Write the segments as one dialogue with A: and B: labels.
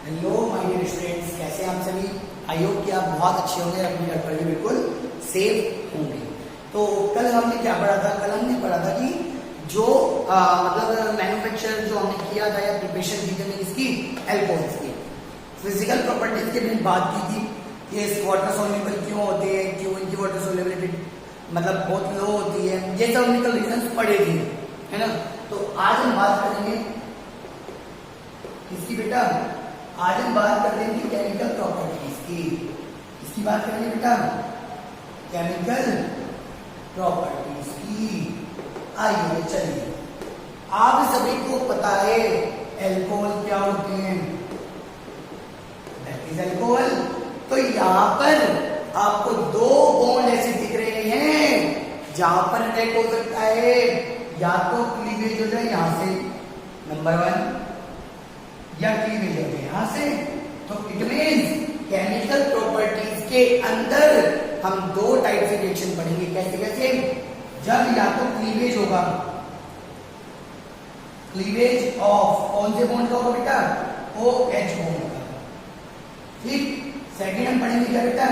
A: Hello my dear students, कैसे हैं आप सभी। आई होप कि आप बहुत अच्छे होंगे, अपने घर पर भी बिल्कुल सेफ होंगे। तो कल हमने क्या पढ़ा था? कल हमने पढ़ा था कि जो मतलब मैन्युफैक्चर जो हमने किया था या प्रिपरेशन की थी इसकी एल्कोहल्स की फिजिकल प्रॉपर्टीज की हमने बात की थी कि वाटर सोल्यूबल क्यों होते हैं, क्यों इनकी वाटर सोल्युबिलिटी मतलब बहुत लो होती है, ये सब हमने कल रीजंस पढ़े थे, है ना। तो आज हम बात करेंगे इसकी बेटा, आज हम बात करते हैं केमिकल प्रॉपर्टीज की। इसकी बात करेंगे बेटा, केमिकल प्रॉपर्टीज की। आइए चलिए, आप सभी को पता है एल्कोहल क्या होते हैं, दैट इज अल्कोहल। तो यहां पर आपको दो बॉन्ड ऐसे दिख रहे हैं जहां पर अटैक हो सकता है, या तो क्लीवेज हो जाए यहां से नंबर 1, या क्लीवेज हो जाए यहां से। तो इट मींस केमिकल प्रॉपर्टीज के अंदर हम दो टाइप से रिएक्शन पढ़ेंगे। कैसे कैसे? जब या तो क्लीवेज होगा, क्लीवेज ऑफ कौन से बॉन्ड का होगा बेटा? OH बॉन्ड का। ठीक। सेकेंड हम पढ़ेंगे क्या बेटा?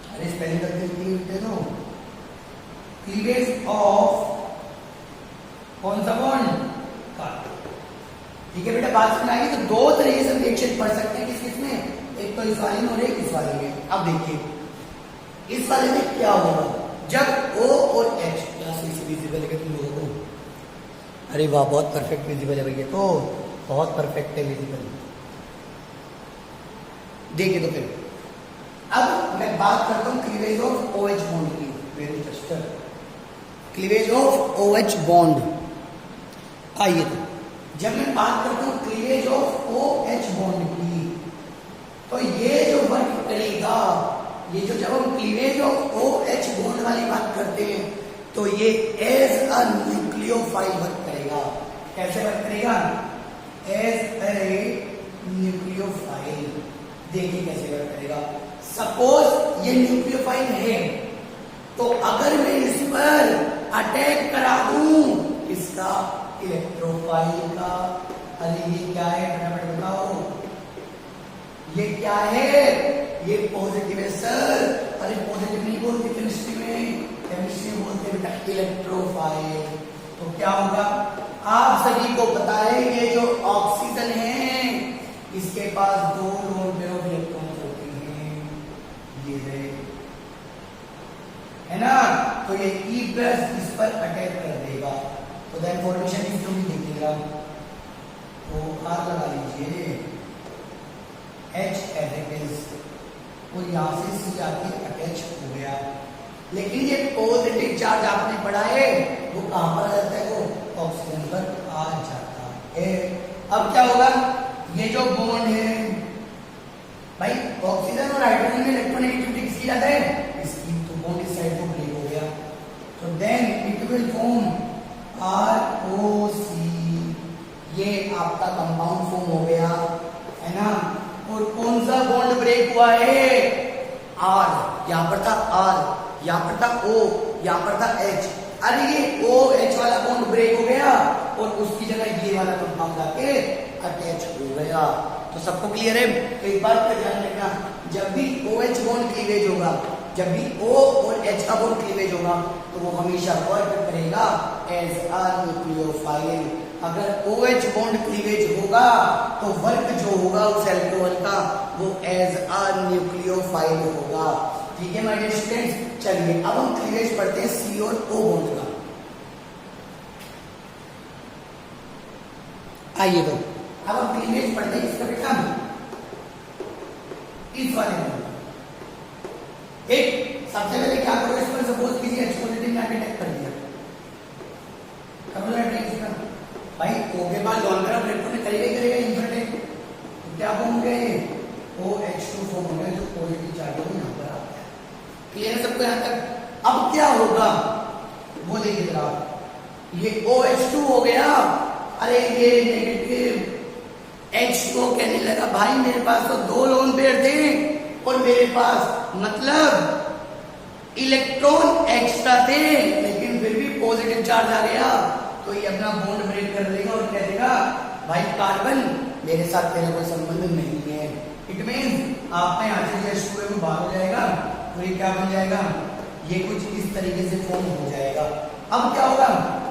A: अरे स्पेलिंग करके लिखते दो। क्लीवेज ऑफ कौन सा बॉन्ड का। ठीक है बेटा, बात समझ आएगी। तो दो तरीके से रिएक्शन पढ़ सकते हैं किस में, एक तो इस वाले में और एक इस वाले में। अब देखिए इस वाले में क्या होगा जब O और H विजिबल है तुम लोगों को। अरे वाह, बहुत परफेक्ट विजिबल है भैया, तो बहुत परफेक्ट है विजिबल। देखिए तो फिर अब मैं बात करता हूं क्लीवेज ऑफ OH बॉन्ड की। Very just cleavage of OH bond. आइए तो जब मैं बात करता हूं क्लीवेज ऑफ OH बॉन्ड की, तो ये जो वर्क करेगा, ये जो जब हम क्लीवेज ऑफ OH बॉन्ड वाली बात करते हैं तो ये एज अ न्यूक्लियोफाइल वर्क करेगा। कैसे वर्क करेगा? As a nucleophile. देखिए कैसे वर्क करेगा। सपोज ये न्यूक्लियोफाइल है, तो अगर मैं इस पर अटैक करा दूं इसका इलेक्ट्रोफाइल का। अरे ये क्या है फटाफट बताओ, ये क्या है? ये पॉजिटिव है सर। अरे पॉजिटिव नहीं बोलते केमिस्ट्री में, केमिस्ट्री में बोलते हैं बेटा इलेक्ट्रोफाइल। तो क्या होगा? आप सभी को पता है ये जो ऑक्सीजन है इसके पास दो लोन पेयर ऑफ इलेक्ट्रॉन्स होते हैं, ये है ना। तो ये E+ इस पर अटैक कर देगा, तो देन फॉर्मेशन इस भी देखिएगा। तो R लगा लीजिए, H और यहां से C आके अटैच हो गया। लेकिन ये पॉजिटिव चार्ज आपने पढ़ा है वो कहां पर आ जाता है? वो ऑक्सीजन पर आ जाता है। अब क्या होगा? ये जो बॉन्ड है भाई, ऑक्सीजन और हाइड्रोजन में इलेक्ट्रोनेगेटिविटी किसकी ज्यादा है? इसकी। तो बॉन्ड इस साइड को ब्रेक हो गया, तो then it will form ROC। ये आपका कंपाउंड फॉर्म हो गया, है ना। और कौन सा बॉन्ड ब्रेक हुआ है? R। यहां पर था R, यहां पर था O, यहां पर था H। अरे ये OH वाला बॉन्ड ब्रेक हो गया और उसकी जगह ये वाला कंपाउंड आके अटैच हो गया। तो सबको क्लियर है? तो एक बात का ध्यान रखना, जब भी OH बॉन्ड क्लीवेज होगा, जब भी O और H का बॉन्ड क्लीवेज होगा, तो वो हमेशा वर्क करेगा एज अ न्यूक्लियोफाइल। अगर OH बॉन्ड क्लीवेज होगा तो वर्क जो होगा उस एल्कोहल का वो एज अ न्यूक्लियोफाइल होगा। ठीक है माय डियर स्टूडेंट्स। चलिए अब हम क्लीवेज पढ़ते हैं C और O बॉन्ड का। आइए तो अब हम क्लीवेज पढ़ते हैं इसका बेटा, इस वाले बॉन्ड। एक सबसे पहले क्या करो, इस पर सपोज किसी H पॉजिटिव ने अटैक कर दिया, भाई O के बाद लॉन्ग ग्राफ इलेक्ट्रॉन करेगा इंफिनिटी, तो क्या फॉर्म हो गया? OH2 फॉर्म हो गया, जो पॉजिटिव चार्ज है यहां पर आ गया। क्लियर है सबको यहां तक? अब क्या होगा वो देखिए जरा, ये OH2 हो गया, अरे ये नेगेटिव H2 कहने लगा भाई मेरे पास तो दो लोन पेयर थे और मेरे पास मतलब इलेक्ट्रॉन एक्स्ट्रा थे, लेकिन फिर भी पॉजिटिव चार्ज आ गया, तो ये अपना बॉन्ड ब्रेक कर देगा और कह देगा भाई कार्बन मेरे साथ तेरा कोई संबंध नहीं है। इट मीन्स आपका यहाँ से H2 बाहर हो जाएगा और ये क्या बन जाएगा, ये कुछ इस तरीके से फॉर्म हो जाएगा। अब क्या होगा,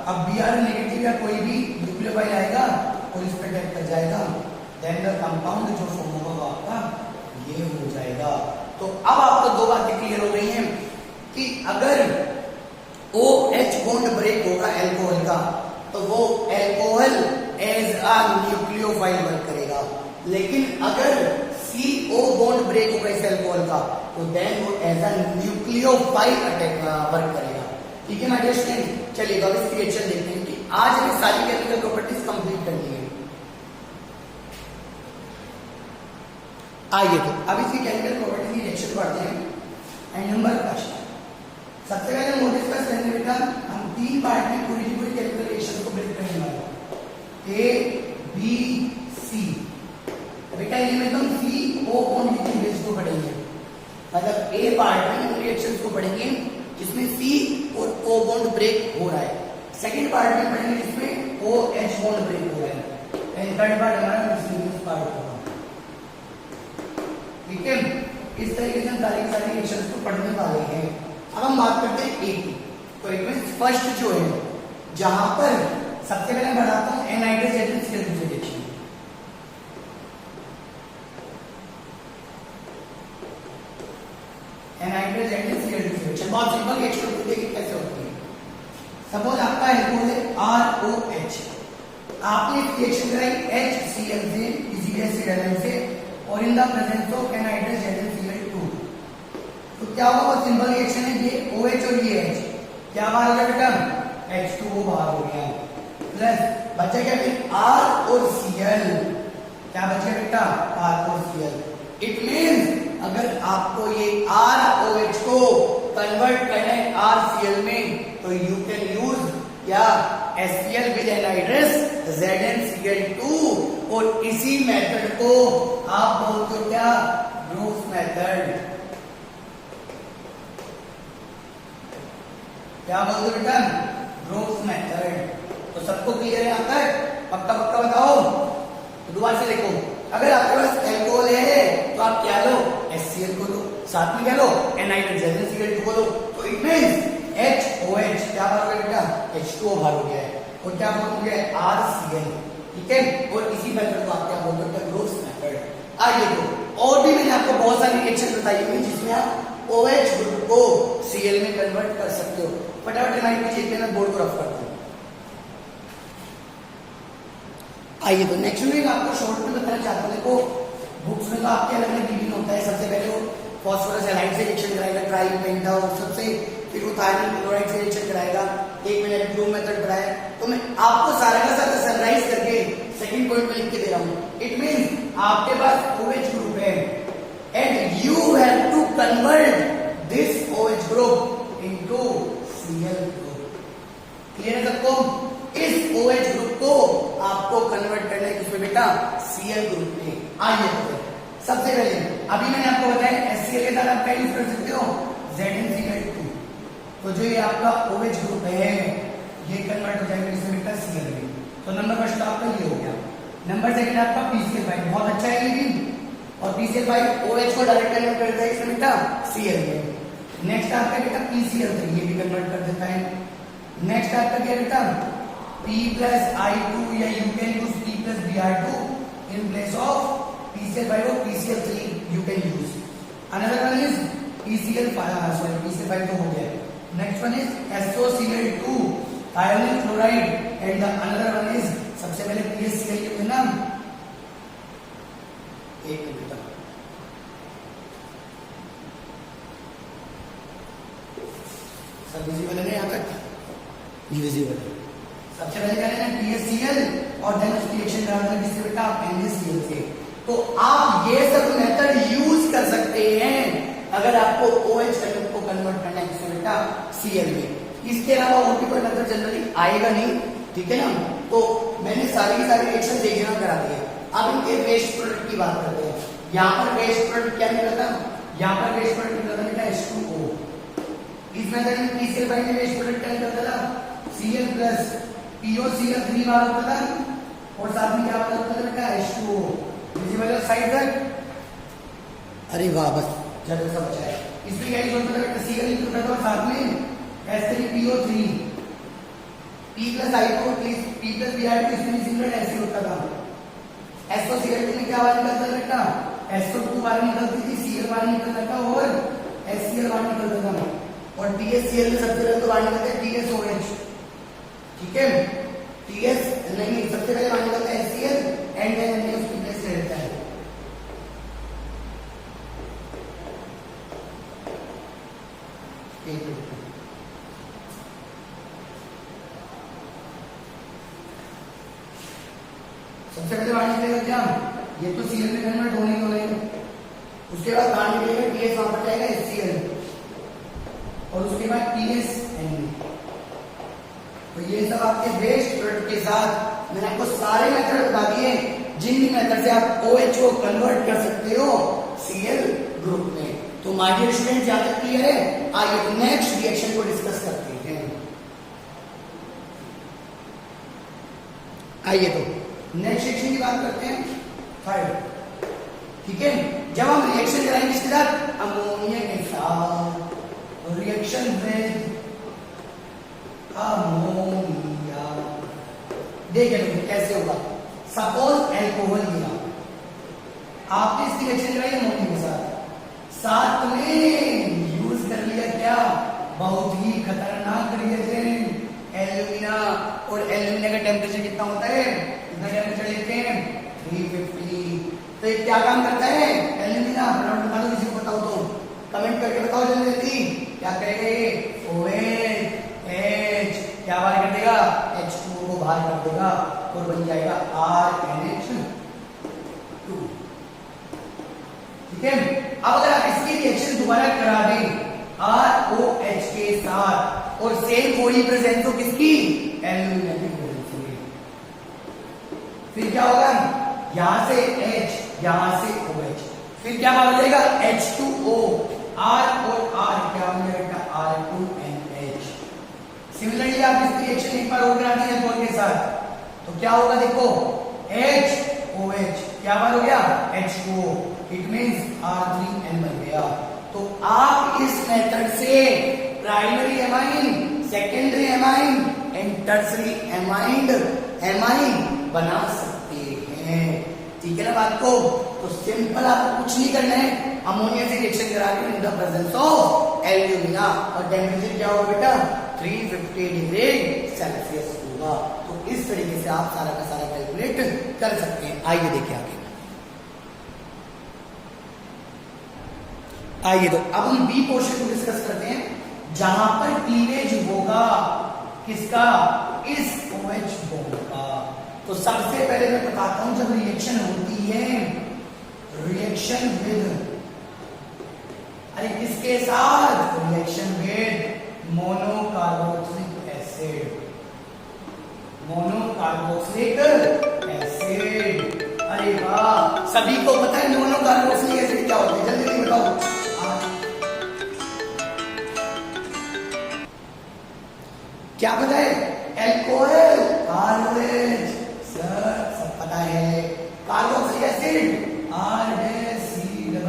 A: अब Br नेगेटिव या कोई भी न्यूक्लियोफाइल आएगा और इस पर अटैक कर जाएगा, देन द कंपाउंड जो फॉर्म होगा वो आपका ये हो जाएगा। तो अब आपको दो बातें क्लियर हो गई हैं कि अगर OH बॉन्ड ब्रेक होगा एल्कोहल का तो वो alcohol as a nucleophile work करेगा, लेकिन अगर CO बॉन्ड ब्रेक होगा इस एल्कोहल का तो देन वो as a nucleophile attack work करेगा। ठीक है ना डियर स्टूडेंट, चलिए अब इसकी रिएक्शन देखते हैं कि आज हमें सारी केमिकल प्रॉपर्टीज कंप्लीट करनी है। आइए तो अब इसकी केमिकल प्रॉपर्टीज की रिएक्शन पढ़ते हैं। एंड नंबर फर्स्ट, सबसे पहले हम डिस्कस करेंगे बेटा, हम तीन पार्ट में पूरी की पूरी केमिकल रिएक्शन को ब्रेक करने वाले हैं, A B C। बेटा इनमें तो हम CO बॉन्ड की बेस को पढ़ेंगे, मतलब A पार्ट में उन रिएक्शंस को पढ़ेंगे जिसमें C और O बॉन्ड ब्रेक हो रहा है, सेकंड पार्ट में पढ़ेंगे जिसमें OH बॉन्ड ब्रेक हो रहा है, एंड थर्ड पार्ट हमारा मिसलिनियस पार्ट होगा। ठीक है, इस तरीके से हम सारी रिएक्शंस को पढ़ने वाले हैं। अब हम बात करते हैं A की। तो एक में फर्स्ट जो है, जहां पर सबसे पहले मैं बढ़ाता हूं anhydrous agent reaction. Anhydrous agent reaction बहुत सिंपल रिएक्शन होती है, कैसे होती है। सपोज आपका एल्कोहल है ROH, आपने रिएक्शन कराई HCl से इसी एसिड से और in the presence of anhydrous agent Cl2, तो क्या होगा, बहुत सिंपल रिएक्शन है, ये OH और ये H क्या बाहर हो गया बेटा, H2O बाहर हो गया, प्लस बचा क्या फिर R और Cl, क्या बच गया बेटा R और Cl। इट मींस अगर आपको ये ROH को कन्वर्ट करना है RCl में तो यू कैन यूज या HCl विद एनहाइड्रस ZnCl2, और इसी मेथड को आप बोलते हो क्या, ग्रोव्स मेथड। क्या बोलते हो बेटा, ग्रोव्स मेथड। तो सबको क्लियर है यहाँ तक, पक्का पक्का बताओ। तो दोबारा से देखो, अगर आपके पास एल्कोहल है तो आप क्या लो, HCl को लो, साथ में क्या लो, एनहाइड्रस ZnCl2 को लो। तो इट मींस HOH क्या बाहर हो गया बेटा, H2O बाहर हो गया है, और क्या बाहर हो गया है, RCl। ठीक है, और इसी मेथड को आप क्या बोलते हो, ग्रोव्स मेथड। आगे तो और भी मैंने आपको बहुत सारी रिएक्शन बताई हुई जिसमें आप OH ग्रुप को Cl में कन्वर्ट कर सकते हो। फटाफट रिमाइंड कीजिए, मैं बोर्ड को रफ करता हूं। आइए तो नेक्स्ट में आपको शॉर्ट में बताना चाहता हूं। देखो बुक्स में तो आपके अलग अलग डिवीजन होता है, सबसे पहले वो फास्फोरस हैलाइड से रिएक्शन कराएगा, ट्राई पेंटा, और सबसे फिर वो थायरन क्लोराइड से रिएक्शन कराएगा, एक मैंने ब्लू मेथड कराया। तो मैं आपको सारा का सारा समराइज करके सेकंड पॉइंट में लिख के दे रहा हूं। इट मींस आपके पास OH ग्रुप है and you have to convert this OH group into Cl group. Clear है सबको? इस OH ग्रुप को आपको कन्वर्ट करना है किसमें बेटा, Cl ग्रुप में। आइए तो सबसे पहले अभी मैंने आपको बताया HCl के साथ आप क्या यूज कर सकते हो, ZnCl2। तो जो ये आपका OH ग्रुप है ये कन्वर्ट हो जाएगा किसमें बेटा, Cl में। तो नंबर फर्स्ट आपका ये हो गया। नंबर सेकंड आपका PCl5, बहुत अच्छा है लेकिन, और PCl5 OH को डायरेक्ट कन्वर्ट करता है इसमें बेटा Cl में। नेक्स्ट आपका बेटा PCl3, ये भी कन्वर्ट कर देता है। नेक्स्ट आपका क्या बेटा, P+I2 या you can use P+Br2 in place of PCl5 or PCl3 you can use. Another one is PCl5 तो हो गया। Next one is SOCl2 ionic chloride and the another one is सबसे पहले PSCl के नाम एक बेटा सब विजिबल है यहाँ तक, विजिबल है। सबसे पहले क्या लेना PSCl और देन उसकी रिएक्शन कराना है किससे बेटा, NaCl से। तो आप ये सब मेथड यूज कर सकते हैं अगर आपको OH को कन्वर्ट करना है किससे बेटा, Cl में। इसके अलावा और भी कोई मेथड जनरली आएगा नहीं, ठीक है ना। तो मैंने सारी की सारी रिएक्शन देखना करा दी है। अब इनके वेस्ट प्रोडक्ट की बात करते हैं। यहाँ पर वेस्ट प्रोडक्ट क्या निकला था, यहाँ पर वेस्ट प्रोडक्ट निकला था बेटा H2O। इस मेथड में PCl5 में वेस्ट प्रोडक्ट क्या निकलता था, Cl प्लस POCl3 बार होता था, और साथ में क्या होता H2O विजिबल साइड तक। अरे वाह, बस जल्दी सब बचा है। इसमें क्या यूज होता है, Cl लिखता था साथ में H3PO3 P प्लस I को P प्लस Br को इसमें सिंगल ऐसे होता था। SOCl में क्या बाहर निकलता था बेटा, SO2 बाहर निकलती थी, Cl बाहर निकलता था और HCl बाहर निकलता था। और TSCl में सबसे पहले तो बाहर निकलता है TSOH, ठीक है। TS नहीं, सबसे पहले बाहर निकलता है HCl एंड देन उसकी प्लेस ले लेता है। सबसे पहले बाहर निकलेगा क्या, ये तो Cl में कन्वर्ट होने को नहीं, उसके बाद बाहर निकलेगा TS, वहां पर जाएगा HCl और उसके बाद TSN। तो ये सब आपके वेस्ट प्रोडक्ट के साथ मैंने आपको सारे मेथड बता दिए, जिन भी मेथड से आप OH को कन्वर्ट कर सकते हो Cl ग्रुप में। तो माय डियर स्टूडेंट, यहां तक क्लियर है। आइए नेक्स्ट रिएक्शन को डिस्कस करते हैं। आइए तो नेक्स्ट रिएक्शन की बात करते हैं, थर्ड, ठीक है। जब हम रिएक्शन कराएंगे किसके साथ, अमोनिया के साथ, रिएक्शन विद अमोनिया। देखिए कैसे होगा। सपोज एल्कोहल लिया, आपने इसकी रिएक्शन कराई अमोनिया के साथ, साथ में यूज कर लिया क्या, बहुत ही खतरनाक रिएजेंट एल्यूमिना। और एल्यूमिना का टेम्परेचर कितना होता है, कितना टेम्परेचर लेते हैं 350। तो ये क्या काम करता है एल्यूमिना, फटाफट बता दो, किसी को बताओ तो कमेंट करके बताओ जल्दी। क्या करेगा ये, OH क्या बाहर कर देगा, H2O को बाहर कर देगा और बन जाएगा RNH2, ठीक है। अब अगर आप इसकी रिएक्शन दोबारा करा दें ROH के साथ और सेम कोई प्रेजेंस हो किसकी, एल्यूमिना की प्रेजेंस होगी, फिर क्या होगा, यहां से H, यहां से OH, फिर क्या हो जाएगा H2O, R और R क्या हो जाएगा R2NH। सिमिलरली आप इस रिएक्शन एक बार और करा दें अल्कोहल के साथ, तो क्या होगा, देखो HOH क्या बार हो गया H2O, इट मींस R3N बन गया। तो आप इस मेथड से primary amine, secondary amine and tertiary amine बना सकते हैं, ठीक है ना बात को। तो सिंपल आपको कुछ नहीं करना है, अमोनिया से रिएक्शन करा के in the presence of alumina, और टेम्परेचर क्या होगा बेटा 350 डिग्री सेल्सियस होगा। तो इस तरीके से आप सारा का सारा कैलकुलेट कर सकते हैं। आइए देखिए आगे। आइए तो अब हम बी पोर्शन को डिस्कस करते हैं, जहां पर क्लीवेज होगा किसका, इस OH बॉन्ड का। तो सबसे पहले मैं बताता हूं, जब रिएक्शन होती है, रिएक्शन विद, अरे किसके साथ, reaction with monocarboxylic acid, monocarboxylic acid. अरे वाह, सभी को पता है मोनोकार्बोक्सिलिक एसिड क्या होता है, जल्दी जल्दी बताओ। क्या पता है, एल्कोहल, ROH, सर सब पता है, कार्बोक्सिलिक एसिड RCOOH।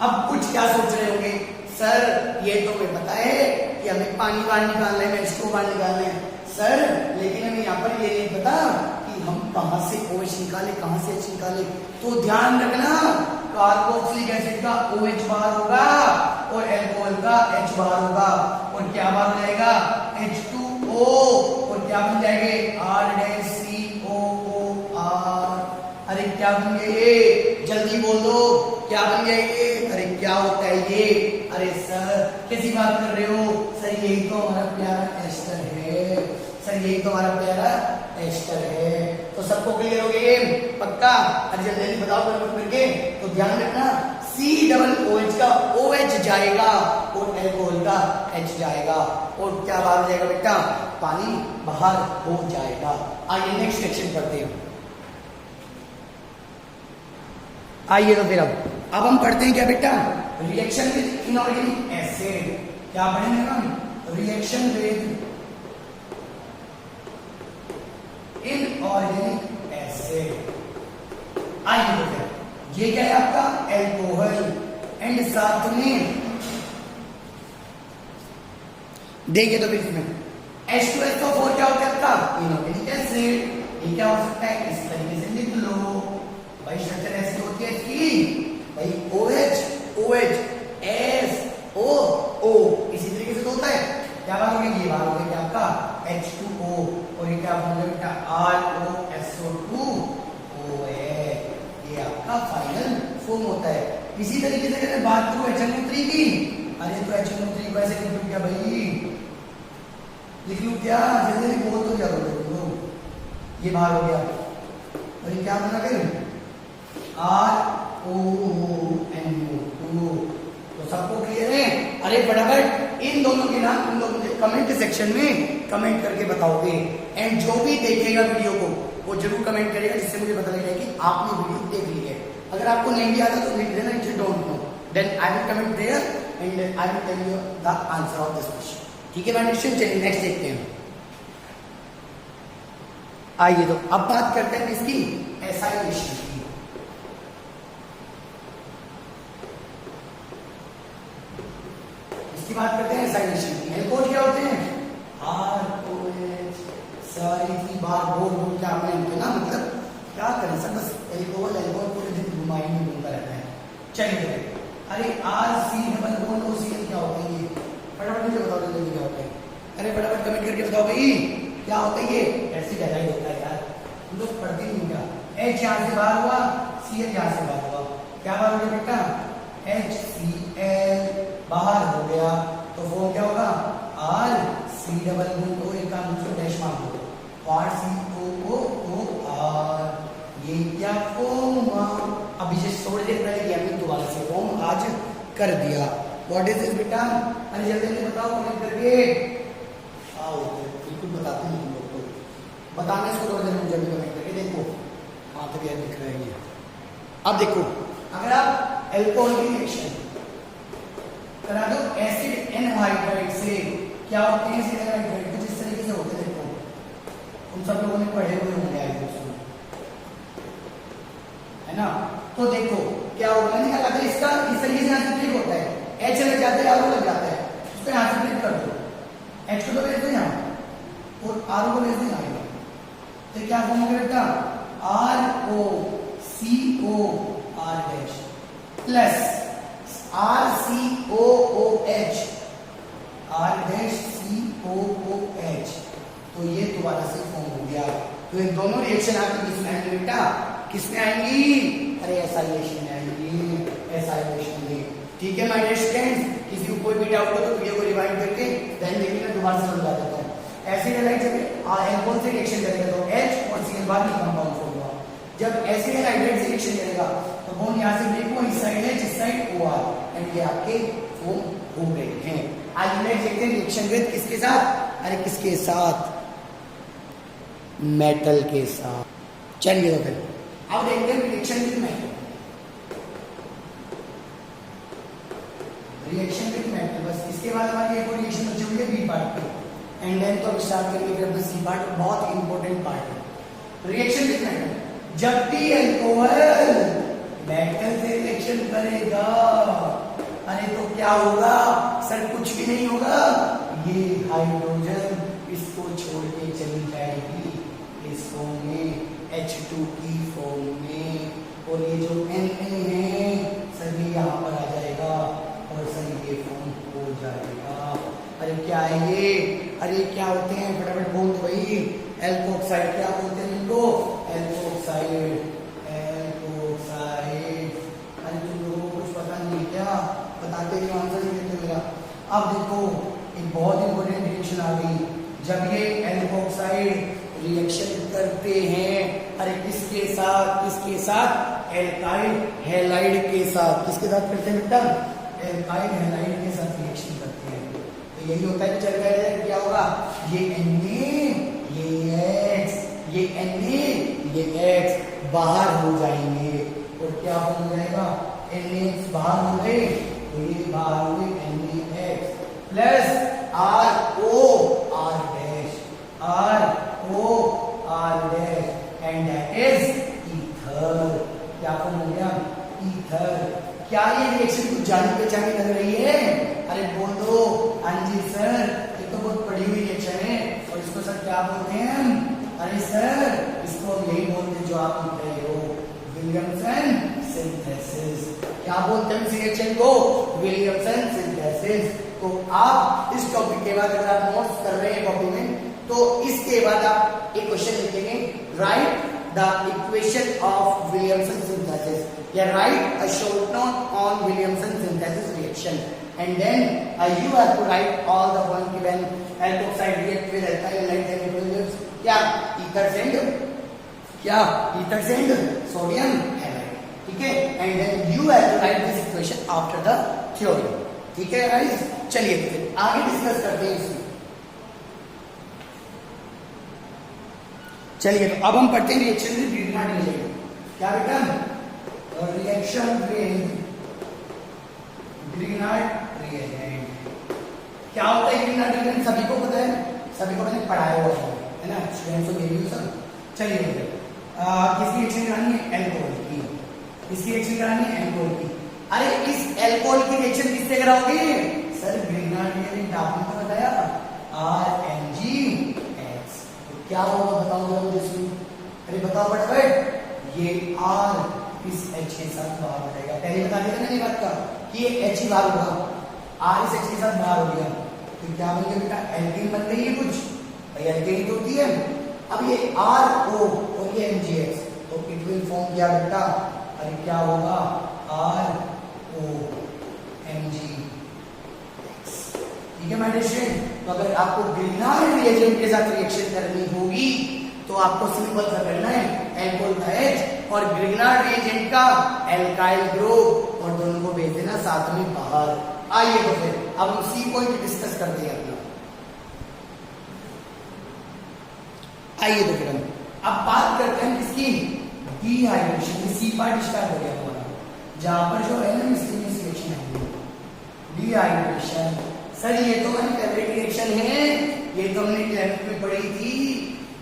A: अब कुछ क्या सोच रहे होंगे, सर ये तो हमें पता है कि हमें पानी बाहर निकालना है, H2O बाहर निकालना है सर, लेकिन हमें यहाँ पर ये नहीं पता कि हम कहां से OH निकाले, कहां से H निकाले। तो ध्यान रखना, कार्बोक्सिलिक एसिड का OH बाहर होगा और एल्कोहल का H बाहर होगा, और क्या बाहर हो जाएगा H2O, और क्या बन जाएंगे R-COOR। अरे क्या बन गए, जल्दी बोल दो क्या बन जाएंगे, अरे क्या होता है ये, अरे सर कैसी बात कर रहे हो, सर यही तो हमारा प्यारा एस्टर है, सर यही तो हमारा प्यारा एस्टर है। तो सबको क्लियर हो गए पक्का, अरे जल्दी बताओ करके। तो ध्यान रखना, COOH का OH जाएगा और एल्कोहल का H जाएगा, और क्या बाहर हो जाएगा बेटा, पानी बाहर हो जाएगा। आइए नेक्स्ट सेक्शन पढ़ते हैं। आइए तो फिर अब हम पढ़ते हैं क्या बेटा, रिएक्शन विद इनऑर्गेनिक एसिड। क्या पढ़ेंगे हम, reaction with inorganic acid. Acid. आइए तो फिर ये क्या है आपका एल्कोहल, एंड साथ में देखिए तो फिर इसमें H2SO4 क्या होता है आपका इनऑर्गेनिक एसिड। ये क्या हो सकता है, इस तरीके से लिख लो भाई, स्ट्रक्चर ऐसी होती है इसकी भाई OH OH SO O, इसी तरीके से तो होता है। क्या बात होगी, ये बात होगी आपका H2O, और ये क्या होगा बेटा ROSO2 OH, ये आपका फाइनल फॉर्म होता है। इसी तरीके से अगर बात करूं HNO3 की, अरे तो HNO3 को ऐसे लिख लूं क्या भाई, लिख लूं क्या, जल्दी बोल तो क्या बोलते हो, ये बाहर हो गया, और ये क्या बना फिर RONO2। तो सबको क्लियर है? अरे फटाफट इन दोनों के नाम तुम लोग मुझे कमेंट सेक्शन में कमेंट करके बताओगे, एंड जो भी देखेगा वीडियो को वो जरूर कमेंट करेगा, जिससे मुझे पता लगेगा कि आपने वीडियो देख ली है। अगर आपको नहीं भी आता तो लिख देना if you don't know, then I will comment there and I will tell you the answer of this question. ठीक है मैंने, चलिए नेक्स्ट देखते हैं। आइए तो अब बात करते हैं इसकी एसाइलेशन की। इसकी बात करते हैं एसाइलेशन की। एल्कोहल क्या होते हैं, ROH, सारी की बात बोल बोल के आपने इनको ना, मतलब क्या करें सर, बस एल्कोहल एल्कोहल पूरे दिन घुमाई में घूमता रहता है। चलिए अरे RC≡OCl क्या होता है, ये फटाफट मुझे बताओ जल्दी क्या होता है। अरे फटाफट कमेंट करके बताओ भाई क्या होता है, ये एसिड हैलाइड होता है यार, हम लोग पढ़ते नहीं क्या। H यहाँ से बाहर हुआ, Cl यहाँ से बाहर हुआ, क्या बाहर हो गया बेटा, HCl बाहर हो गया, तो वो क्या होगा RC≡O, एक काम दूसरा डैश मार दो, RCOOR, ये क्या फॉर्म हुआ। अभी जैसे थोड़ी देर पहले किया हमने, दोबारा से फॉर्म आज कर दिया। व्हाट इज दिस बेटा, अरे जल्दी जल्दी बताओ कमेंट करके, आओ बिल्कुल बताते हैं हम लोग को, बताना इसको थोड़ी देर में जल्दी कमेंट करके देखो। हाँ तो यार दिख रहा है ये। अब देखो अगर आप एल्कोहल की रिएक्शन करा दो एसिड एनहाइड्राइड से, क्या होते हैं एसिड एनहाइड्राइड कुछ इस तरीके से होते हैं। देखो तुम सब लोगों ने पढ़े हुए होंगे आई बुक्स में, है ना। तो देखो क्या होगा, मैंने कहा था इसका इस तरीके से यहाँ से क्लिक होता है, H लग जाता है R लग जाता है, उसको यहाँ से क्लिक कर दो, H को तो भेज दो यहाँ और R को भेज दो यहाँ, तो क्या फॉर्म होगा बेटा ROCOR dash plus RCOOH R dash COOH, तो ये दोबारा से फॉर्म हो गया। तो ये दोनों रिएक्शन आपकी किसमें आएंगे बेटा, किसमें आएंगी, अरे एसाइलेशन में आएंगी, एसाइलेशन में। ठीक है माय डियर स्टूडेंट्स, किसी को कोई भी डाउट हो तो वीडियो को रिवाइंड करके देन देखिए, मैं दोबारा से समझा देता हूँ। एसिड हैलाइड जब एल्कोहल से रिएक्शन करेगा तो H और Cl बाद में कंपाउंड फॉर्म होगा। जब एसिड हैलाइड से रिएक्शन करेगा तो बॉन्ड यहां से ब्रेक हुआ, इस साइड H इस साइड OR, एंड ये आपके फॉर्म हो गए हैं। आज नेक्स्ट देखते हैं रिएक्शन विद किसके साथ, अरे किसके साथ, मेटल के साथ। चलिए तो फिर अब देखते हैं reaction with metal. Reaction with metal, बस इसके बाद हमारी एक और रिएक्शन बची हुई है बी पार्ट पे, एंड देन तो अब स्टार्ट करेंगे फिर अपना सी पार्ट, बहुत इंपॉर्टेंट पार्ट है रिएक्शन विद मेटल। जब भी अल्कोहल मेटल से रिएक्शन करेगा, अरे तो क्या होगा सर, कुछ भी नहीं होगा, ये हाइड्रोजन इसको छोड़ के चली जाएगी इस फॉर्म में, H2 की फॉर्म में, और ये जो Na है सर ये यहाँ पर आ जाएगा और सर ये फॉर्म हो जाएगा। अरे क्या है ये, अरे क्या होते हैं फटाफट बोल दो भाई, एल्कोक्साइड, क्या बोलते हैं इनको, एल्कोक्साइड, एल्कोक्साइड। अरे तुम लोगों को कुछ पता नहीं क्या, बताते ही आंसर नहीं देते मेरा। अब देखो एक बहुत इंपॉर्टेंट रिएक्शन आ गई, जब ये एल्कोक्साइड रिएक्शन करते हैं, अरे किसके साथ, किसके साथ, एल्काइल हैलाइड के साथ, किसके साथ करते हैं बेटा, एल्काइल हैलाइड के साथ रिएक्शन करते हैं। तो यही होता है कि चल गया क्या होगा, ये Na ये X, ये Na ये X बाहर हो जाएंगे, और क्या हो जाएगा, NaX बाहर हो गए, तो ये बाहर हो गए NaX plus ROR dash, ROR dash, and that is क्या ये रिएक्शन कुछ जानी पहचानी लग रही है? अरे बोल दो। हाँ जी सर, ये तो बहुत पढ़ी हुई रिएक्शन है और इसको सर क्या बोलते हैं हम? अरे सर इसको हम यही बोलते हैं जो आप लिख रहे हो, विलियमसन सिंथेसिस। क्या बोलते हैं इस रिएक्शन को? Williamson synthesis. तो आप इस टॉपिक के बाद अगर आप नोट्स कर रहे हैं कॉपी में, तो इसके बाद आप एक क्वेश्चन लिखेंगे, write the equation of Williamson synthesis, या write a short note on Williamson synthesis reaction, and then you have to write all the point given. Alkoxide react with alkyl light and electrolytes, क्या ethers and sodium halide, ठीक है? And then you have to write this equation after the theory, ठीक है guys? चलिए फिर आगे discuss करते हैं इसमें। चलिए तो अब हम पढ़ते हैं रिएक्शन विद ग्रीनहार्ड रिएजेंट। क्या बेटा? Reaction with Grignard reagent. क्या होता है ग्रीनहार्ड रिएजेंट? सभी को पता है, सभी को मैंने पढ़ाया हुआ है ना स्टूडेंट्स को, मेरी सब। चलिए किसकी रिएक्शन करानी है? एल्कोहल की। किसकी रिएक्शन करानी है? एल्कोहल की। अरे इस एल्कोहल की रिएक्शन किससे कराओगे? सर ग्रीनहार्ड रिएजेंट आपने तो बताया RNGX। तो क्या होगा बताओ जरा मुझे। अरे बताओ फटाफट। ये R इस H के साथ बाहर हो जाएगा। पहले बता दिया था ना ये बात का कि ये H ही बाहर होगा, R इस H के साथ बाहर हो गया, तो क्या बन गया बेटा? एल्केन बन गई है कुछ, भाई एल्केन तो होती है। अब ये RO और ये MgX, तो इट विल फॉर्म क्या बेटा? अरे क्या होगा? ROMgX, ठीक है माय डियर स्टूडेंट? तो अगर आपको ग्रीनहार्ड रिएजेंट के साथ रिएक्शन करनी होगी तो आपको सिंपल सा करना है, एल्कोहल का H और ग्रीनहार्ड रिएजेंट का एल्काइल ग्रुप, और दोनों को भेज देना साथ में बाहर। आइए तो फिर अब हम सी पॉइंट डिस्कस करते हैं अपना। आइए तो फिर हम अब बात करते हैं किसकी? डिहाइड्रेशन। सी पार्ट स्टार्ट हो गया हमारा, जहां पर जो है ना इसकी रिएक्शन है डिहाइड्रेशन। सर ये तो हमारी फेवरेट रिएक्शन है, ये तो हमने 11th में पढ़ी थी।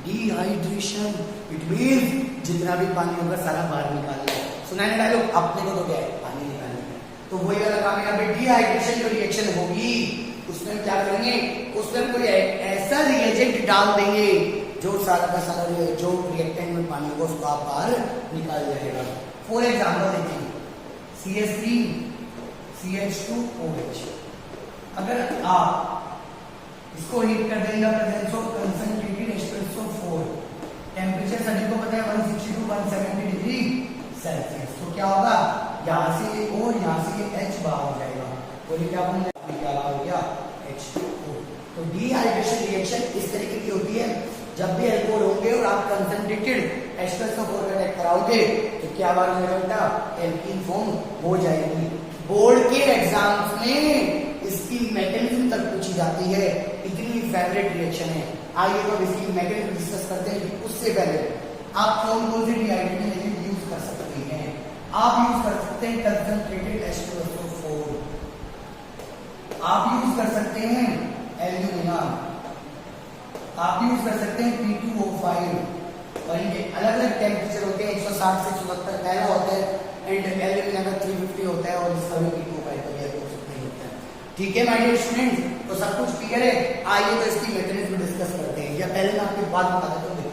A: डिहाइड्रेशन इट मींस जितना भी पानी होगा सारा बाहर निकालना है। सुना है डायलॉग? अपने को तो क्या है? पानी निकालना है। तो वही वाला काम यहाँ पे डिहाइड्रेशन जो रिएक्शन होगी उसमें हम क्या करेंगे? उसमें हम कोई ऐसा रिएजेंट डाल देंगे जो सारा का सारा जो रिएक्टेंट में पानी होगा उसको आप बाहर निकाल जाएगा। फॉर एग्जाम्पल देखिए CH3 CH2OH। अगर आप इसको हीट कर देंगे presence of concentrated H2SO4, temperature सभी को पता है 160 to 170 डिग्री सेल्सियस। तो क्या होगा? यहाँ से O और यहाँ से H बाहर हो जाएगा, और ये क्या बन जाएगा? क्या हो गया? H2O। तो डिहाइड्रेशन रिएक्शन इस तरीके की होती है, जब भी अल्कोहल होंगे और आप कंसंट्रेटेड H2SO4 का अटैक कराओगे तो क्या बाहर हो जाएगा बेटा? एल्कीन फॉर्म हो जाएगी। बोर्ड के एग्जाम्स में इसकी मैकेनिज्म तक पूछी जाती है, इतनी फेवरेट रिएक्शन है। आइए तो इसकी मैकेनिज्म डिस्कस करते हैं। उससे पहले आप कौन कौन से डिहाइड्रेशन एजेंट यूज कर सकते हैं? आप यूज कर सकते हैं कंसंट्रेटेड H2SO4, आप यूज कर सकते हैं एल्यूमिना, आप यूज कर सकते हैं P2O5, और इनके अलग अलग टेम्परेचर होते हैं, 160 से 170 पहला होता है, एंड एल्यूमिना का 350 होता है, और इसका भी P2O5 का भी होता है। ठीक है माय डियर स्टूडेंट्स? तो सब कुछ क्लियर है। आइए तो इसकी मैकेनिज्म डिस्कस करते हैं, या पहले मैं आपको बात बता देता हूँ। देखो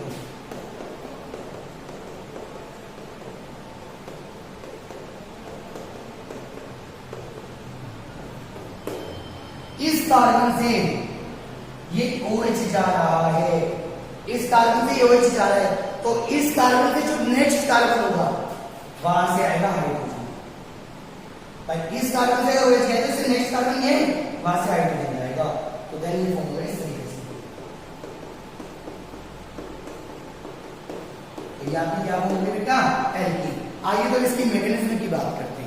A: इस कार्बन से ये OH जा रहा है, इस कार्बन से OH जा रहा है, तो इस कार्बन से जो नेक्स्ट कार्बन होगा वहां से आएगा हाइड्रोजन। भाई इस कार्बन से OH गया तो इससे नेक्स्ट कार्बन ये वहां से हाइड्रोजन आएगा, तो देन ये फॉर्मूला इस तरीके से। तो यहाँ पे क्या बोलेंगे बेटा? एल्कीन। आइए तो इसकी मैकेनिज्म की बात करते हैं।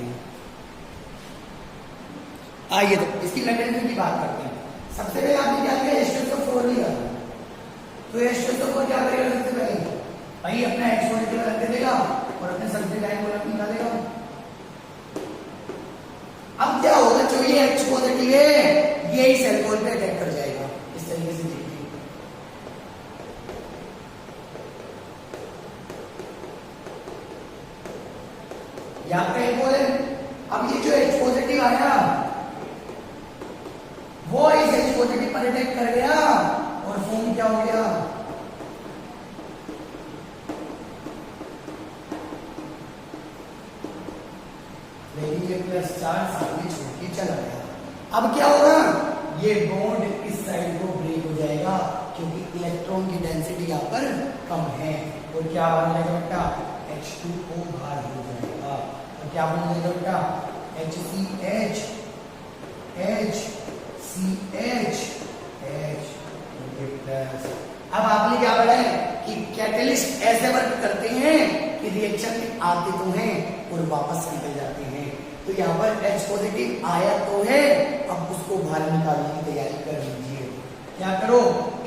A: आइए तो इसकी मैकेनिज्म की बात करते हैं। सबसे पहले आपने क्या किया? H2SO4 लिया, तो H2SO4 क्या करेगा? सबसे पहले भाई अपना H पॉजिटिव रख देगा और अपने सल्फेट आयन को निकालेगा। अब क्या होगा? जो ये H पॉजिटिव है ये इस एल्कोहल पे अटैक कर जाएगा, इस तरीके से देखिए। यहाँ पे एल्कोहल है, अब ये जो H पॉजिटिव आया वो इस H पॉजिटिव पर अटैक कर गया और फॉर्म क्या हो गया, प्लस चार्ज सामने छोड़ के चला गया। अब क्या होगा, ये बॉन्ड इस साइड को ब्रेक हो जाएगा क्योंकि इलेक्ट्रॉन की डेंसिटी यहाँ पर कम है। और क्या बन जाएगा बेटा, H2O बाहर हो जाएगा। और क्या बन जाएगा बेटा, HCH HCH H प्लस। अब आपने क्या पढ़ा है कि कैटलिस्ट ऐसे वर्क करते हैं कि रिएक्शन में आते तो हैं और वापस निकल जाते हैं। तो यहाँ पर H पॉजिटिव आया तो है, अब उसको बाहर निकालने की तैयारी कर लीजिए। क्या करो,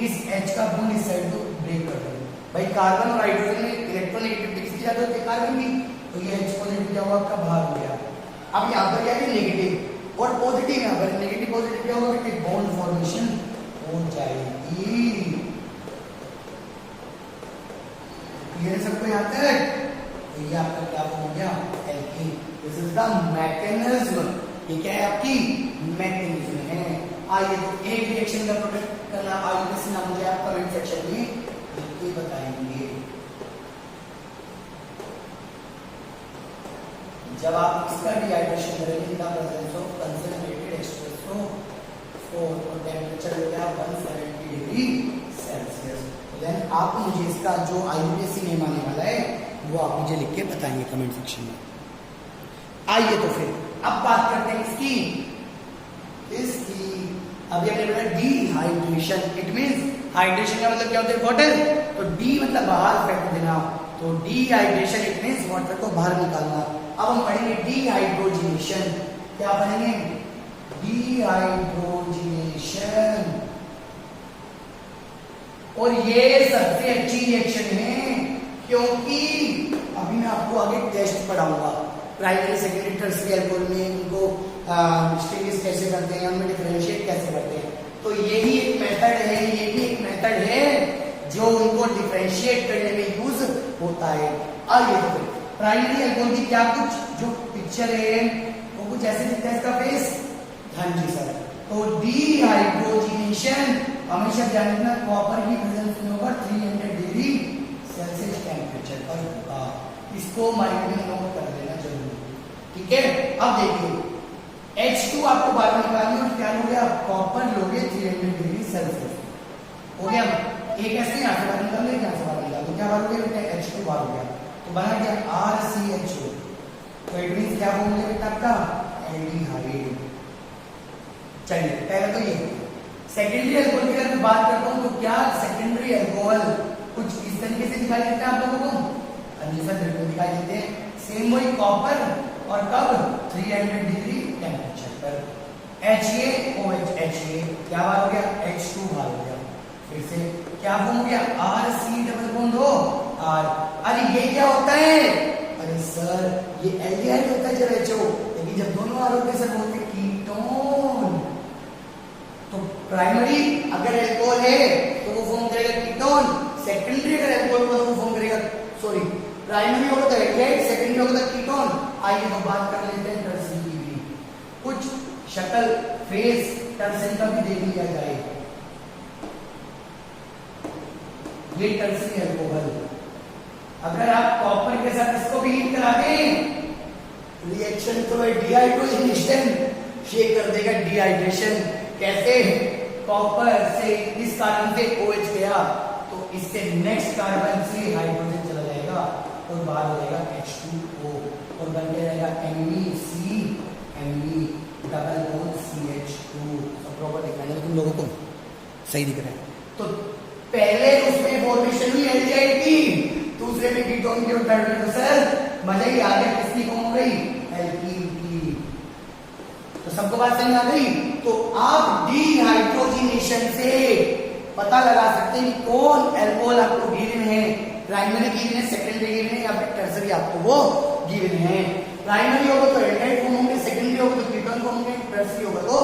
A: इस H का बॉन्ड इस साइड को ब्रेक कर दो। भाई कार्बन और हाइड्रोजन में इलेक्ट्रोनेगेटिविटी किसकी ज्यादा होती है, कार्बन की, तो ये H पॉजिटिव क्या हुआ, आपका बाहर हो गया। अब यहाँ पर क्या है, नेगेटिव और पॉजिटिव, यहाँ पर नेगेटिव पॉजिटिव क्या होगा कि बॉन्ड फॉर्मेशन हो जाएगी। ये सबको यहाँ तक, तो ये आपका क्या हो गया, alkene. This is the mechanism. ये क्या है, आपकी मैकेनिज्म है। आइए तो एक रिएक्शन का प्रोडक्ट करना आइए से ना मुझे आप कमेंट सेक्शन में लिख के बताएंगे। जब आप इसका डिहाइड्रेशन करेंगे the presence of concentrated espresso और टेंपरेचर हो गया 170 डिग्री सेल्सियस। देन आप मुझे इसका जो IUPAC नेम आने वाला है वो आप मुझे लिख के बताएंगे कमेंट सेक्शन में। आइए तो फिर अब बात करते हैं इसकी अभी हमने बोला डिहाइड्रेशन। इट मींस हाइड्रेशन का मतलब क्या होता है, वाटर। तो डी मतलब बाहर फेंक देना, तो डिहाइड्रेशन इट मींस वाटर को बाहर निकालना। अब हम पढ़ेंगे डिहाइड्रोजिनेशन। क्या पढ़ेंगे, डिहाइड्रोजिनेशन। और ये सबसे अच्छी रिएक्शन है क्योंकि अभी मैं आपको आगे टेस्ट पढ़ाऊंगा प्राइमरी सेकेंडरी टर्शियरी अल्कोहल में इनको डिस्टिंग्विश कैसे करते हैं, उनमें डिफरेंशिएट कैसे करते हैं। तो यही एक मेथड है, ये भी एक मेथड है जो उनको डिफरेंशिएट करने में यूज होता है। आइए तो प्राइमरी अल्कोहल की क्या कुछ जो पिक्चर है वो कुछ ऐसे दिखता है इसका फेस। हाँ जी सर। तो डिहाइड्रोजिनेशन हमेशा ध्यान रखना कॉपर की प्रेजेंस में होगा 300 डिग्री सेल्सियस टेम्परेचर पर होगा। इसको माइंड में नोट कर लेना जरूरी, ठीक है। अब देखिए H2 आपको बाहर निकालनी है और क्या लोगे आप, कॉपर लोगे 300 डिग्री सेल्सियस हो गया। एक ऐसे यहाँ से बाहर निकाल यहाँ से बाहर निकाल, तो क्या बाहर हो गया, H2 बाहर हो गया। तो बना गया RCHO। तो इट मींस क्या बोलेंगे बेटा आपका, एल्डिहाइड। चलिए पहले तो ये सेकेंडरी अल्कोहल की अगर बात करता हूं तो क्या सेकेंडरी अल्कोहल कुछ इस तरीके से दिखाई देता है आप लोगों को, अंदर बिल्कुल दिखाई देते हैं। सेम वही कॉपर और कब 300 डिग्री टेम्परेचर पर HaOH क्या बार हो गया, H2 बार हो गया। फिर से क्या फॉर्म हो गया, RC डबल बॉन्ड हो R। अरे ये क्या होता है, अरे सर ये एल्डिहाइड होता है जब HO, लेकिन जब दोनों R होते हैं सर बोलते हैं कीटोन। तो प्राइमरी अगर अल्कोहल है तो वो फॉर्म करेगा कीटोन, सेकेंडरी अगर अल्कोहल हो तो वो फॉर्म करेगा, सॉरी प्राइमरी होगा तो एल्डिहाइड, सेकेंडरी होगा तो कीटोन। आइए तो बात कर लेते हैं टर्सरी की भी, कुछ शक्ल फेस टर्सरी का भी देख लिया जाए। ये टर्सरी अल्कोहल, अगर आप कॉपर के साथ इसको भी हीट करा दें रिएक्शन तो डिहाइड्रोजनेशन ये कर देगा डिहाइड्रेशन। कैसे, कॉपर से इस कार्बन से OH गया तो इससे नेक्स्ट कार्बन से हाइड्रोजन चला जाएगा और बाहर हो जाएगा H2O और बन के रहेगा Me डबल बॉन्ड CH2। सब प्रॉपर दिख रहा है तुम लोगों को, सही दिख रहा है। तो पहले उसमें फॉर्मेशन हुई एल्डिहाइड की, दूसरे में कीटोन की और थर्ड में तो सर मजा ही आ गया, किसकी फॉर्म हो गई, एल्कीन की। तो सबको बात समझ आ गई। तो आप डिहाइड्रोजिनेशन से पता लगा सकते हैं कि कौन अल्कोहल आपको गिवन है, प्राइमरी गिवन है, सेकेंडरी गिवन है या फिर टर्सरी आपको वो गिवन है। प्राइमरी होगा तो एल्डिहाइड फॉर्म होंगे, सेकेंडरी होगा तो कीटोन फॉर्म होंगे, टर्सरी होगा तो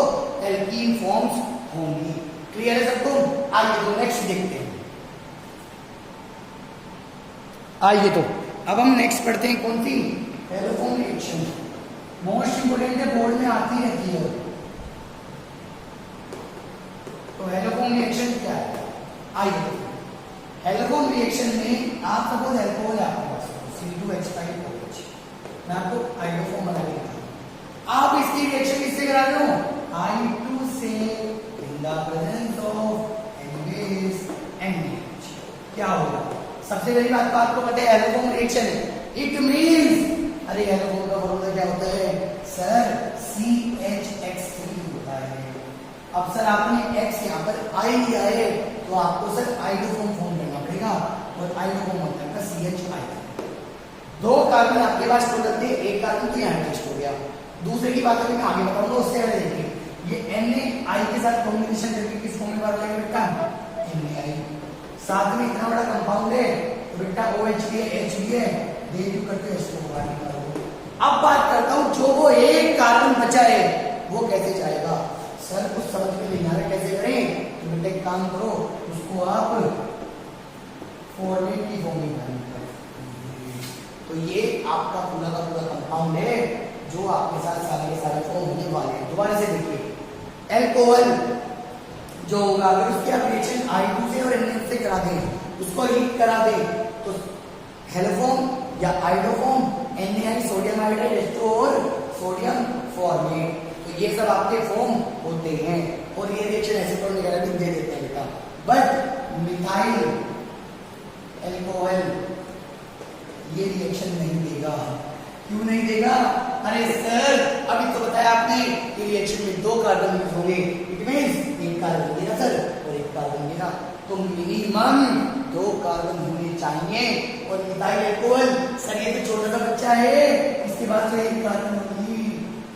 A: एल्कीन फॉर्म्स होंगी। क्लियर है सबको। आइए तो नेक्स्ट देखते हैं। आइए तो अब हम नेक्स्ट पढ़ते हैं कौन सी, हेलोफोन रिएक्शन। मोस्ट इंपोर्टेंट है, बोर्ड में आती रहती है। तो हेलोफोम रिएक्शन क्या है? आइए, हेलोफोम रिएक्शन में आप सपोज अल्कोहल है आपके पास C2H5OH, मैं आपको हाइड्रोफोम बना के दिखाऊंगा। आप इसकी रिएक्शन किससे करा रहे हो? I2 से in the presence of NaBase NaH। क्या होगा? सबसे पहली बात तो आपको पता है हेलोफोम रिएक्शन है, इट मींस, अरे हेलोफोम का फॉर्मूला क्या होता है सर? CH3 होता है। अब सर आपने X यहाँ पर I लिया है, तो आपको सर आइडोफोम फॉर्म करना पड़ेगा, और आइडोफोम मतलब का CHI। दो कार्बन आपके पास टोटल थे, एक कार्बन तो यहाँ टेस्ट हो गया। दूसरे की बात मैं आगे बताऊंगा, उससे पहले देखिए ये NaI के साथ कॉम्बिनेशन करके किस फॉर्म में बात करेंगे बेटा? NaI। साथ में इतना बड़ा कंपाउंड है तो बेटा OH भी है, H भी है, दे जो करते हैं इसको बाहर निकालो। अब बात करता हूं जो वो एक कार्बन बचा है वो कैसे जाएगा? सर कुछ समझ में नहीं आ रहा कैसे करें? तो बेटा एक काम करो, उसको आप फॉर्मेट की फॉर्म में तो ये आपका पूरा का पूरा कंपाउंड है जो आपके साथ सारे के सारे फॉर्म होने वाले हैं। दोबारा से देखिए, अल्कोहल जो होगा अगर उसकी आप रिएक्शन I2 से और NaH से करा दें, उसको हीट करा दें, तो हेलोफॉर्म या आइडोफॉर्म, NaI सोडियम हाइड्राइड और सोडियम फॉर्मेट, तो ये सब आपके फॉर्म होते हैं। और ये रिएक्शन एसीटोन वगैरह भी दे देते हैं बेटा। बट मिथाइल अल्कोहल ये रिएक्शन नहीं देगा। क्यों नहीं देगा? अरे सर अभी तो बताया आपने कि रिएक्शन में दो कार्बन यूज होंगे, इट मींस एक कार्बन देगा सर और एक कार्बन देगा, तो मिनिमम दो कार्बन होने चाहिए। और मिथाइल अल्कोहल सर ये तो छोटा सा बच्चा है, इसके बाद तो एक कार्बन होगी,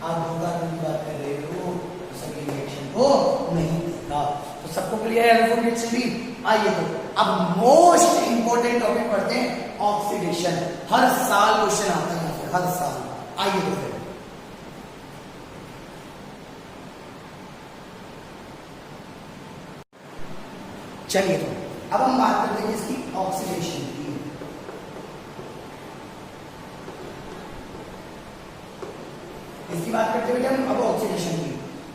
A: आप दो कार्बन की बात कर रहे हो, तो सर ये रिएक्शन को नहीं देगा। तो सबको क्लियर है हेलोफोम रिएक्शन भी? आइए तो अब मोस्ट इंपोर्टेंट टॉपिक पढ़ते हैं, ऑक्सीडेशन। हर साल क्वेश्चन आता है हर साल। आइए तो फिर चलिए तो अब हम बात करते हैं इसकी ऑक्सीडेशन की। इसकी बात करते हुए हम अब ऑक्सीडेशन की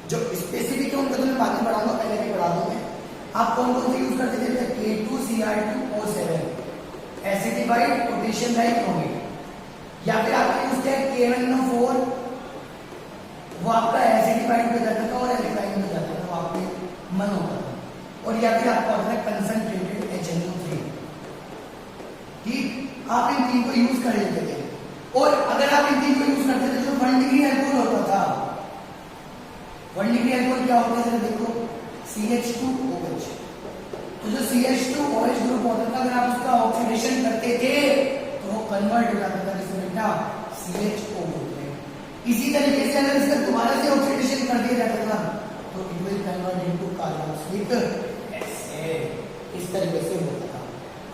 A: जो स्पेसिफिक है उनको तो मैं बाद में पढ़ाऊंगा, पहले भी पढ़ा दूं मैं। आप कौन कौन से यूज करते थे? K2Cr2O7 एसिडिफाइड पोटेशियम डाइक्रोमेट, या फिर आपने यूज किया K1NO4, वो आपका एसिडिफाइड में जाता था और एल्डिफाइड में जाता था, वो आपके मन होता था। और या फिर आपका होता है कंसंट्रेटेड HNO3। ठीक, आप इन तीन को यूज कर लेते थे। और अगर आप इन तीन को यूज करते थे तो 1 डिग्री अल्कोहल होता था। 1 डिग्री अल्कोहल क्या होता है? देखो CH2OH, तो जो CH2OH ग्रुप होता था अगर आप उसका ऑक्सीडेशन करते थे तो वो कन्वर्ट हो जाता था जिसमें बेटा CHO होते हैं। इसी तरीके से अगर इसका दोबारा से ऑक्सीडेशन कर दिया जाता था तो it will convert into carboxylic acid, इस तरीके से होता था।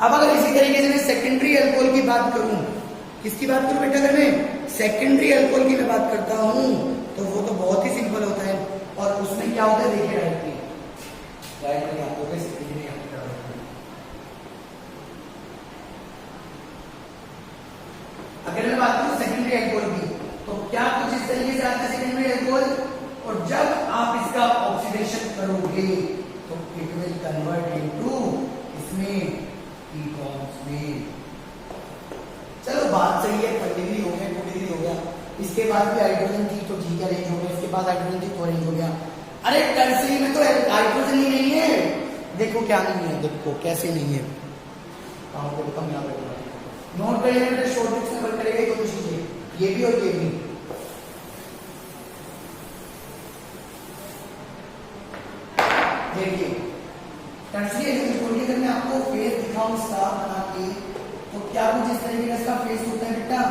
A: अब अगर इसी तरीके से मैं सेकेंडरी अल्कोहल की बात करूं, किसकी बात करूं बेटा? अगर मैं सेकेंडरी अल्कोहल की मैं बात करता हूं तो वो तो बहुत ही सिंपल होता है, और उसमें क्या होता है देखिए डायरेक्टली आपको सेकेंडरी अगर मैं बात करूं सेकेंडरी अल्कोहल की तो क्या कुछ इस तरीके से आता है सेकेंडरी अल्कोहल, और जब आप इसका ऑक्सीडेशन करोगे तो इट विल कन्वर्ट इनटू इसमें कीटोन्स में। चलो बात सही है, 1 डिग्री हो गया, 2 डिग्री हो गया, इसके बाद भी हाइड्रोजन थी तो ठीक है रेंज हो गया, इसके बाद हाइड्रोजन थी तो रेंज हो गया। अरे टर्सरी में तो हाइड्रोजन ही नहीं है, देखो क्या नहीं है, देखो कैसे नहीं है, कम यहाँ पे नोट करिए, शॉर्ट बुक्स में वर्क करेगा दोनों चीजें, ये भी और ये भी। देखिए टर्सरी एल्कोहल अगर मैं आपको फेस दिखाऊं स्टार बना के तो क्या कुछ इस तरीके का इसका फेस होता है बेटा?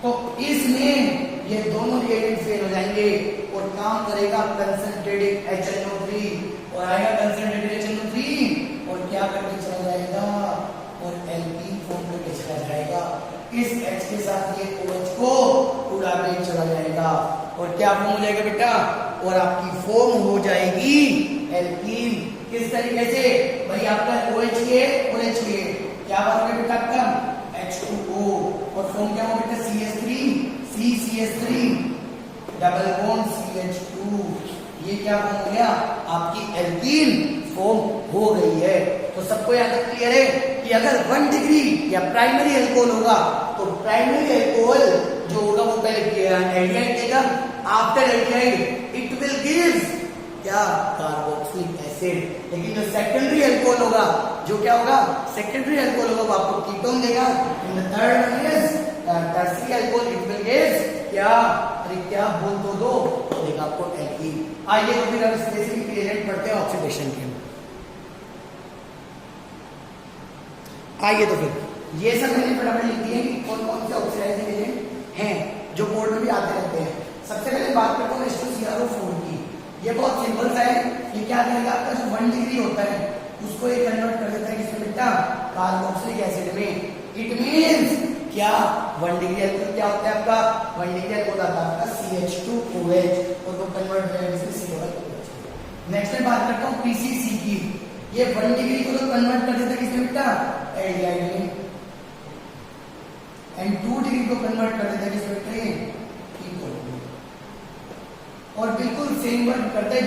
A: तो इसमें ये दोनों रिएजेंट फेल हो जाएंगे और काम करेगा कंसंट्रेटेड HNO3 और आएगा कंसंट्रेटेड HNO3 और क्या करके चला जाएगा और एल्कीन फॉर्म करके चला जाएगा। इस H के साथ ये OH को उड़ा के चला जाएगा और क्या फॉर्म हो जाएगा बेटा? और आपकी फॉर्म हो जाएगी एल्कीन। किस तरीके से भाई? आपका OH है और H है, क्या बात है बेटा? आपका H2O और फॉर्म क्या हो बेटा CH3 CCH3 double bond CH2, ये क्या फॉर्म हो गया आपकी एल्कीन फॉर्म हो गई है। तो सबको यहाँ तक क्लियर है कि अगर 1 डिग्री या प्राइमरी अल्कोहल होगा तो प्राइमरी अल्कोहल जो होगा वो पहले एल्डिहाइड देगा, after aldehyde it will give क्या कार्बोक्सिलिक एसिड। लेकिन जो सेकेंडरी अल्कोहल होगा, जो क्या होगा सेकेंडरी अल्कोहल होगा, वो आपको कीटोन देगा। In the third one is tertiary alcohol it will give क्या, अरे क्या बोल दो देगा आपको एल्कीन। आइए तो फिर हम स्पेसिफिक एलिमेंट पढ़ते हैं ऑक्सीडेशन के। आइए तो फिर ये सब मैंने फटाफट लिख दिए कि कौन कौन से ऑक्सीडाइजिंग एजेंट हैं जो बोर्ड में भी आते रहते हैं। सबसे पहले बात करता हूँ H2CrO4 की। ये बहुत सिंपल सा है, ये क्या करेगा आपका जो 1 डिग्री होता है उसको ये कन्वर्ट कर देता है किसमें बेटा, कार्बोक्सिलिक एसिड में। इट मींस क्या 1 डिग्री अल्कोहल क्या होता है आपका, 1 डिग्री अल्कोहल आता है आपका CH2OH और वो कन्वर्ट हो जाएगा इसमें COH। नेक्स्ट में बात करता हूँ PCC की। ये 1 डिग्री को तो कन्वर्ट कर देता है किसमें बेटा, एल्डिहाइड में, एंड 2 डिग्री को कन्वर्ट कर देता है किसमें बेटा, कीटोन में। और बिल्कुल सेम वर्क करता है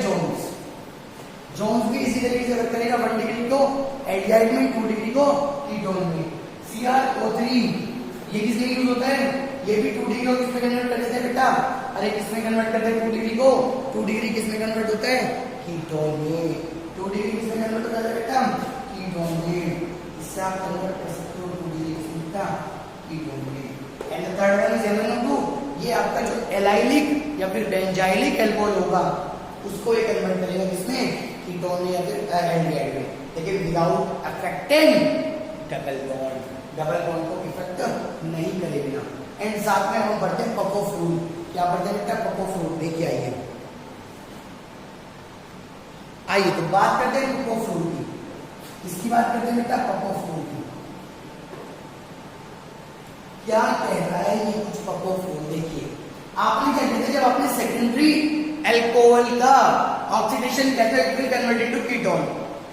A: जोन्स भी इसी तरीके से वर्क करेगा, 1 डिग्री को एल्डिहाइड में, 2 डिग्री को कीटोन में। CrO3 ये किसमें यूज होता है, ये भी 2 डिग्री को किसमें कन्वर्ट कर देता है बेटा, अरे किसमें कन्वर्ट करते हैं 2 डिग्री को, 2 डिग्री किसमें कन्वर्ट होता है, कीटोन में। 2 डिग्री किसमें कन्वर्ट होता है बेटा, कीटोन में। इससे आप कन्वर्ट कर सकते हो 2 डिग्री किसमें बेटा, कीटोन में। And the third one is MnO2। ये आपका जो एलाइलिक या फिर बेंजाइलिक अल्कोहल होगा उसको ये कन्वर्ट करेगा किसमें, कीटोन में या फिर एल्डिहाइड में, लेकिन without affecting double bond. Double bond को इफेक्ट नहीं करेगा। एंड साथ में हम पढ़ते हैं पकोफ रूल। क्या पढ़ते हैं बेटा, पकोफ रूल। देखिए आइए तो बात करते हैं पकोफ रूल की। इसकी बात करते हैं बेटा पकोफ रूल की। क्या कह रहा है ये कुछ पकोफ रूल, देखिए आपने क्या कहते हैं, जब आपने सेकेंडरी अल्कोहल का ऑक्सीडेशन किया था it will convert into ketone.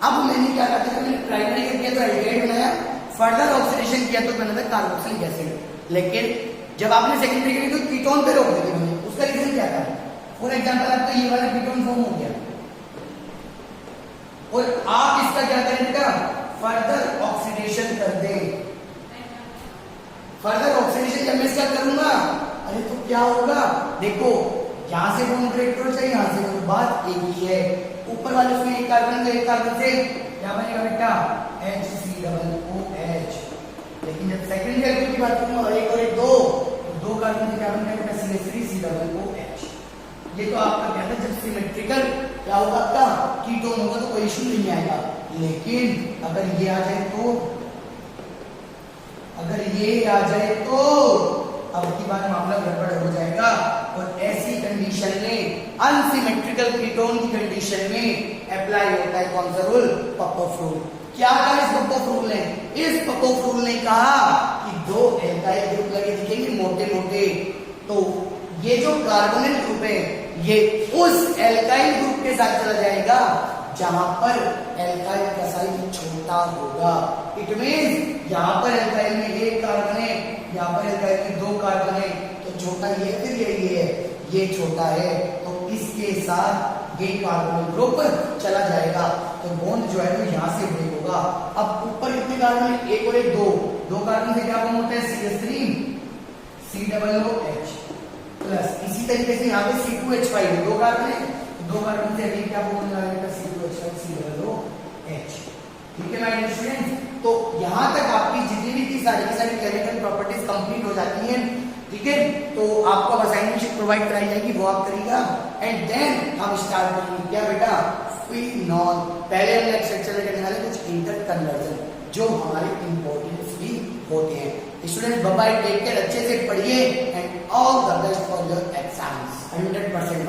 A: अब मैंने क्या कहते हैं, मैंने प्राइमरी किया तो एल्डिहाइड बनाया, फर्दर ऑक्सीडेशन किया तो बना था कार्बोक्सिलिक एसिड। लेकिन जब आपने सेकेंडरी किया तो कीटोन पे रोक दी मैंने, उसका रीजन क्या था, फॉर एग्जांपल आपका ये वाला कीटोन फॉर्म हो गया और आप इसका क्या करें बेटा, फर्दर ऑक्सीडेशन कर दे। फर्दर ऑक्सीडेशन जब मैं इसका करूंगा, अरे तो क्या होगा, देखो यहां से बॉन्ड ब्रेक करो चाहे यहां से, बात एक ही है। ऊपर वाले उसमें एक कार्बन से एक कार्बन से क्या बनेगा बेटा, HCOOH। लेकिन जब सेकेंडरी अल्कोहल की बात करूंगा, एक और एक दो कार्बन से क्या बनेगा बेटा, CH3COOH। ये तो आपका क्या था, जब सिमेट्रिकल क्या होगा आपका कीटोन होगा तो कोई इश्यू नहीं आएगा। लेकिन अगर ये आ जाए तो, अगर ये आ जाए तो अब की बार मामला गड़बड़ हो जाएगा। और ऐसी कंडीशन में अनसिमेट्रिकल कीटोन की कंडीशन में अप्लाई होता है कौन सा रूल, पकोफ रूल। क्या कहा इस पकोफ रूल ने, इस पकोफ रूल ने कहा कि 2 एल्काइल ग्रुप लगे दिखेंगे मोटे मोटे, तो ये जो कार्बोनिल ग्रुप है ये उस एल्काइल ग्रुप के साथ चला जाएगा जहां पर एल्काइल का साइज छोटा होगा। इट मींस यहाँ पर एल्काइल में 1 कार्बन है, यहाँ पर एल्काइल में 2 कार्बन है, तो छोटा ये फिर ये है, ये छोटा है, तो इसके साथ ये कार्बन ग्रुप चला जाएगा, तो बॉन्ड जो है वो यहाँ से ब्रेक होगा। अब ऊपर कितने कार्बन है, 1 और 1 2 कार्बन से क्या बॉन्ड होता है, CH3 COOH प्लस, इसी तरीके से यहाँ पे C2H5 है, 2 कार्बन है, 2 कार्बन से अभी क्या बॉन्ड लगाएगा, C2H5 COOH। ठीक है माय डियर स्टूडेंट्स, तो यहाँ तक आपकी जितनी भी थी सारी की सारी केमिकल प्रॉपर्टीज कंप्लीट हो जाती हैं। ठीक है, तो आपको असाइनमेंट शीट प्रोवाइड कराई जाएगी, वो आप करिएगा। एंड देन हम स्टार्ट करेंगे क्या बेटा, फिनॉल। पहले हम नेक्स्ट लेक्चर में करने वाले कुछ इंटर कन्वर्जन जो हमारे इंपॉर्टेंस भी होते हैं। Student bye bye, take care, अच्छे से पढ़िए and all the best for your exams 100%।